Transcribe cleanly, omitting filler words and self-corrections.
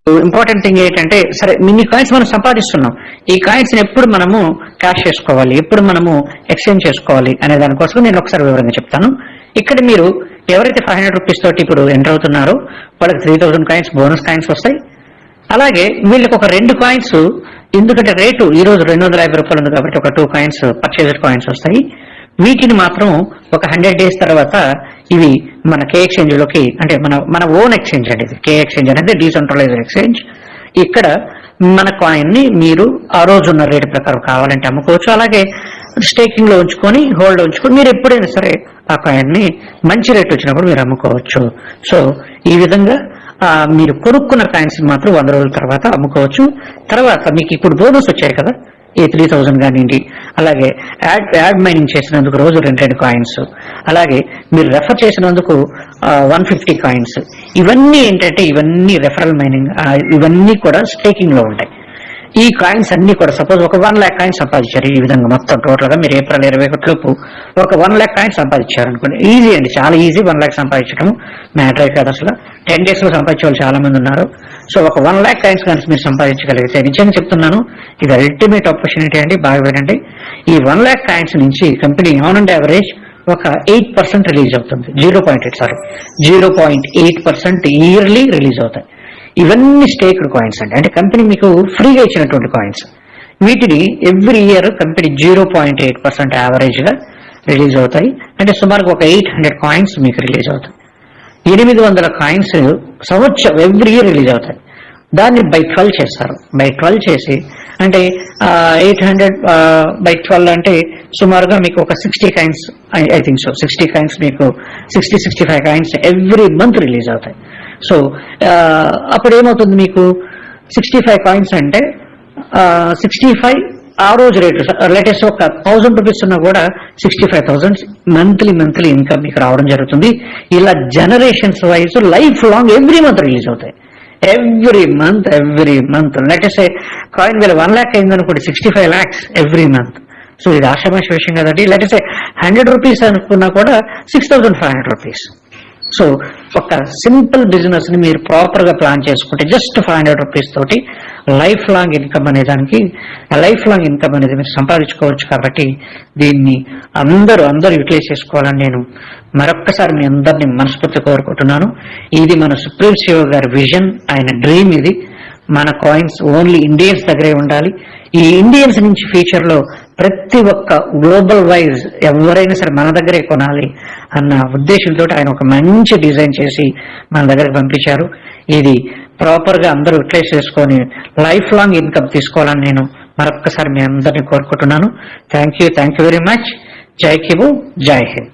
Important thing ఏంటంటే, సరే ఇన్ని కాయిన్స్ మనం సంపాదిస్తున్నాం, ఈ కాయిన్స్ ఎప్పుడు మనము క్యాష్ చేసుకోవాలి, ఎప్పుడు మనము ఎక్స్చేంజ్ చేసుకోవాలి అనే దానికోసం నేను ఒకసారి వివరంగా చెప్తాను. ఇక్కడ మీరు ఎవరైతే 500 రూపీస్ తోటి ఇప్పుడు ఎంటర్ అవుతున్నారో వాళ్ళకి 3000 కాయిన్స్ బోనస్ కాయిన్స్ వస్తాయి. అలాగే వీళ్ళకి ఒక 2 కాయిన్స్, ఎందుకంటే రేటు ఈ రోజు 250 రూపాయలు ఉంది కాబట్టి ఒక 2 కాయిన్స్ పర్చేజ్డ్ కాయిన్స్ వస్తాయి. వీటిని మాత్రం ఒక 100 డేస్ తర్వాత ఇవి మన కే ఎక్స్చేంజ్ లోకి, అంటే మన ఓన్ ఎక్స్చేంజ్ అండి. కే ఎక్స్చేంజ్ అనేది డీసెంట్రలైజ్డ్ ఎక్స్చేంజ్. ఇక్కడ మన కాయిన్ ని మీరు ఆ రోజు ఉన్న రేటు ప్రకారం కావాలంటే అమ్ముకోవచ్చు. అలాగే స్టేకింగ్ లో ఉంచుకొని, హోల్డ్ ఉంచుకొని మీరు ఎప్పుడైనా సరే ఆ కాయిన్ ని మంచి రేట్ వచ్చినప్పుడు మీరు అమ్ముకోవచ్చు. సో ఈ విధంగా మీరు కొనుక్కున్న కాయిన్స్ మాత్రం 100 రోజుల తర్వాత అమ్ముకోవచ్చు. తర్వాత మీకు ఇప్పుడు బోనస్ వచ్చాయి కదా, ఈ 3000 కానివ్వండి, అలాగే యాడ్ మైనింగ్ చేసినందుకు రోజు 2 కాయిన్స్, అలాగే మీరు రెఫర్ చేసినందుకు 150 కాయిన్స్. ఇవన్నీ ఏంటంటే ఇవన్నీ రెఫరల్ మైనింగ్, ఇవన్నీ కూడా స్టేకింగ్ లో ఉంటాయి. ఈ కాయిన్స్ అన్ని కూడా సపోజ్ ఒక 1 lakh కాయిన్స్ సంపాదించారు. ఈ విధంగా మొత్తం టోటల్ గా మీరు ఏప్రిల్ 21 లోపు ఒక 1 lakh కాయిన్స్ సంపాదించారు అనుకోండి. ఈజీ అండి, చాలా ఈజీ. 1 lakh సంపాదించడం మ్యాటరే కాదు అసలు. 10 days లో సంపాదించే వాళ్ళు చాలా మంది ఉన్నారు. సో ఒక 1 lakh కాయిన్స్ కానీ మీరు సంపాదించగలిగితే, నిజంగా చెప్తున్నాను, ఇది అల్టిమేట్ ఆపర్చునిటీ అండి. బాగా వినండి. ఈ 1 lakh కాయిన్స్ నుంచి కంపెనీ ఆన్ అండ్ యావరేజ్ ఒక 8% రిలీజ్ అవుతుంది. 0.8% ఇయర్లీ రిలీజ్ అవుతాయి. ఇవన్నీ స్టేక్డ్ కాయిన్స్ అండి, అంటే కంపెనీ మీకు ఫ్రీగా ఇచ్చినటువంటి కాయిన్స్. వీటిని ఎవ్రీ ఇయర్ కంపెనీ 0.8% యావరేజ్ గా రిలీజ్ అవుతాయి. అంటే సుమారుగా ఒక 800 కాయిన్స్ మీకు రిలీజ్ అవుతాయి. 800 కాయిన్స్ సంవత్సరం ఎవ్రీ ఇయర్ రిలీజ్ అవుతాయి. దాన్ని బై 12 చేస్తారు. బై 12 చేసి, అంటే 800 బై 12 అంటే సుమారుగా మీకు ఒక 60 coins, I think so 60 coins, మీకు 65 కాయిన్స్ ఎవ్రీ మంత్ రిలీజ్ అవుతాయి. సో అప్పుడు ఏమవుతుంది, మీకు 65 కాయిన్స్ అంటే 65 ఆ రోజు రేటు, లేటెస్ట్ ఒక 1000 రూపీస్ ఉన్నా కూడా 65,000 మంత్లీ ఇన్కమ్ మీకు రావడం జరుగుతుంది. ఇలా generations wise life long every month release అవుతాయి. ఎవ్రీ మంత్ లేటెస్ట్ కాయిన్ వేల 1 lakh అయిందనుకోండి, 65 lakhs ఎవ్రీ మంత్. సో ఇది ఆషామాషి విషయం కదండి. లేటెస్ట్ 100 రూపీస్ అనుకున్నా కూడా 6,500 రూపీస్. సో ఒక సింపుల్ బిజినెస్ ని మీరు ప్రాపర్ గా ప్లాన్ చేసుకుంటే జస్ట్ 500 రూపీస్ తోటి లైఫ్ లాంగ్ ఇన్కమ్ అనేది మీరు సంపాదించుకోవచ్చు. కాబట్టి దీన్ని అందరూ యూటిలైజ్ చేసుకోవాలని నేను మరొక్కసారి మీ అందరినీ మనస్ఫూర్తి కోరుకుంటున్నాను. ఇది మన సుప్రీం శివ గారి విజన్, ఆయన డ్రీమ్. ఇది మన కాయిన్స్ ఓన్లీ ఇండియన్స్ దగ్గరే ఉండాలి. ఈ ఇండియన్స్ నుంచి ఫ్యూచర్ లో ప్రతి ఒక్క గ్లోబల్ వైజ్ ఎవరైనా సరే మన దగ్గరే కొనాలి అన్న ఉద్దేశంతో ఆయన ఒక మంచి డిజైన్ చేసి మన దగ్గరకు పంపించారు. ఇది ప్రాపర్ గా అందరూ యూటిలైజ్ చేసుకొని లైఫ్ లాంగ్ ఇన్కమ్ తీసుకోవాలని నేను మరొక్కసారి మీ అందరినీ కోరుకుంటున్నాను. Thank you very much. జై కిబు, జై హింద్.